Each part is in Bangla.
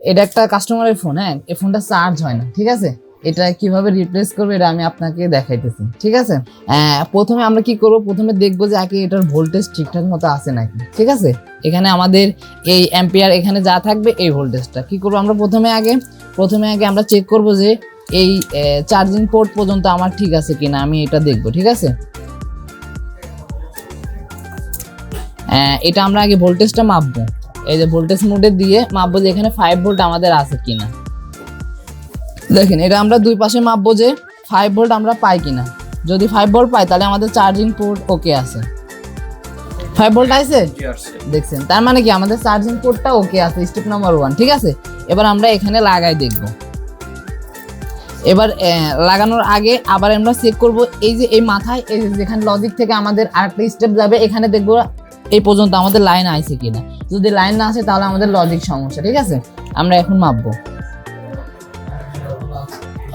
এটা একটা কাস্টমারের ফোন, হ্যাঁ, এই ফোনটা চার্জ হয় না, ঠিক আছে। এটা কিভাবে রিপ্লেস করবে এটা আমি আপনাকে দেখাইতেছি, ঠিক আছে। প্রথমে আমরা কি করব, প্রথমে দেখবো যে আগে এটার ভোল্টেজ ঠিকঠাক মতো আছে নাকি, ঠিক আছে। এখানে আমাদের এই অ্যাম্পিয়ার এখানে যা থাকবে এই ভোল্টেজটা কি করবো আমরা প্রথমে আগে আমরা চেক করব যে এই চার্জিং পোর্ট পর্যন্ত আমার ঠিক আছে কিনা, আমি এটা দেখবো, ঠিক আছে। এটা আমরা আগে ভোল্টেজটা মাপবো, এই যে ভোল্টেজ মোডে দিয়ে মাপবো যে এখানে 5 ভোল্ট আমাদের আছে কিনা। দেখেন এটা আমরা দুই পাশে মাপবো যে 5 ভোল্ট আমরা পাই কিনা। যদি 5 ভোল্ট পাই তাহলে আমাদের চার্জিং পোর্ট ওকে আছে। 5 ভোল্ট আছে, দেখছেন, তার মানে কি আমাদের চার্জিং পোর্টটা ওকে আছে, স্টেপ নাম্বার 1, ঠিক আছে। এবার আমরা এখানে লাগাই দেখব। এবার লাগানোর আগে আবার আমরা চেক করব এই যে এই মাথায় এই যেখানে লজিক থেকে আমাদের আরেকটা স্টেপ যাবে, এখানে দেখব এই পর্যন্ত আমাদের লাইন আইছে কিনা। যদি লাইন না আসে তাহলে আমাদের লজিক সমস্যা, ঠিক আছে। আমরা এখন মাপবো,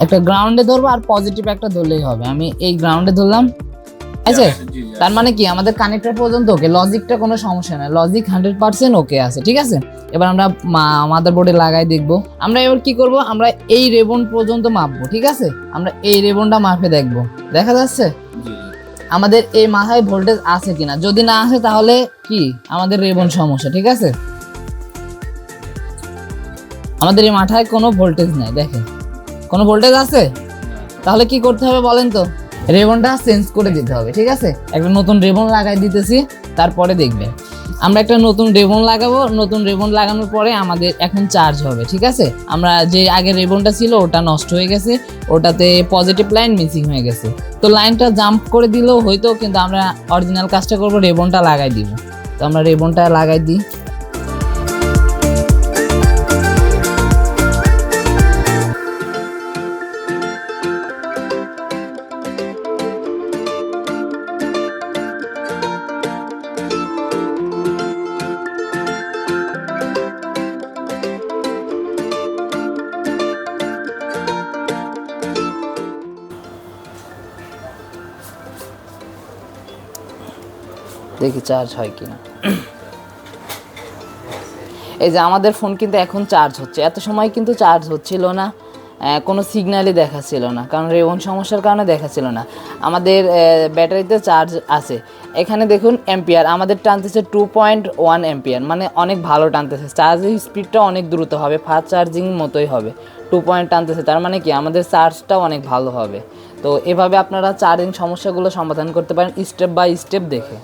একটা গ্রাউন্ডে ধরবো আর পজিটিভ একটা ধরলেই হবে। আমি এই গ্রাউন্ডে ধরলাম, আছে। তার মানে কি আমাদের কানেক্টর পর্যন্ত ওকে, লজিকটা কোনো সমস্যা না, লজিক 100% ওকে আছে, ঠিক আছে। এবার আমরা মাদারবোর্ডে লাগাই দেখবো। আমরা এবার কি করব, আমরা এই রেবন পর্যন্ত মাপবো, ঠিক আছে। আমরা এই রেবনটা মাপে দেখবো, দেখা যাচ্ছে আমাদের এই মাথায় ভোল্টেজ আছে কিনা। যদি না আসে তাহলে কি আমাদের রেবন সমস্যা, ঠিক আছে। আমাদের এই মাথায় কোনো ভোল্টেজ নাই, দেখেন কোনো ভোল্টেজ আছে, তাহলে কি করতে হবে বলেন তো, রেবনটা চেঞ্জ করে দিতে হবে, ঠিক আছে। একটা নতুন রেবন লাগাই দিতেছি, তারপরে দেখবেন আমরা একটা নতুন রেবন লাগাবো। নতুন রেবন লাগানোর পরে আমাদের এখন চার্জ হবে, ঠিক আছে। আমরা যে আগে রেবনটা ছিল ওটা নষ্ট হয়ে গেছে, ওটাতে পজিটিভ লাইন মিসিং হয়ে গেছে, তো লাইনটা জাম্প করে দিলেও হয়তো, কিন্তু আমরা অরিজিনাল কাজটা করবো, রেবনটা লাগাই দিব। তো আমরা রেবনটা লাগাই দিই। দেখি চার্জ হয় কিনা। এই যে আমাদের ফোন কিন্তু এখন চার্জ হচ্ছে, এত সময় কিন্তু চার্জ হচ্ছিল না, কোনো সিগন্যালই দেখাচ্ছিল না, কারণ রেবন সমস্যার কারণে দেখাচ্ছিল না। আমাদের ব্যাটারিতে চার্জ আছে, এখানে দেখুন অ্যাম্পিয়ার আমাদের টানতেছে 2.1 অ্যাম্পিয়ার, মানে অনেক ভালো টানতেছে, চার্জিং স্পিডটা অনেক দ্রুত হবে, ফাস্ট চার্জিং মতোই হবে। 2 পয়েন্ট টানতেছে, তার মানে কি আমাদের চার্জটাও অনেক ভালো হবে। তো এভাবে আপনারা চার্জিং সমস্যাগুলো সমাধান করতে পারেন স্টেপ বাই স্টেপ দেখে।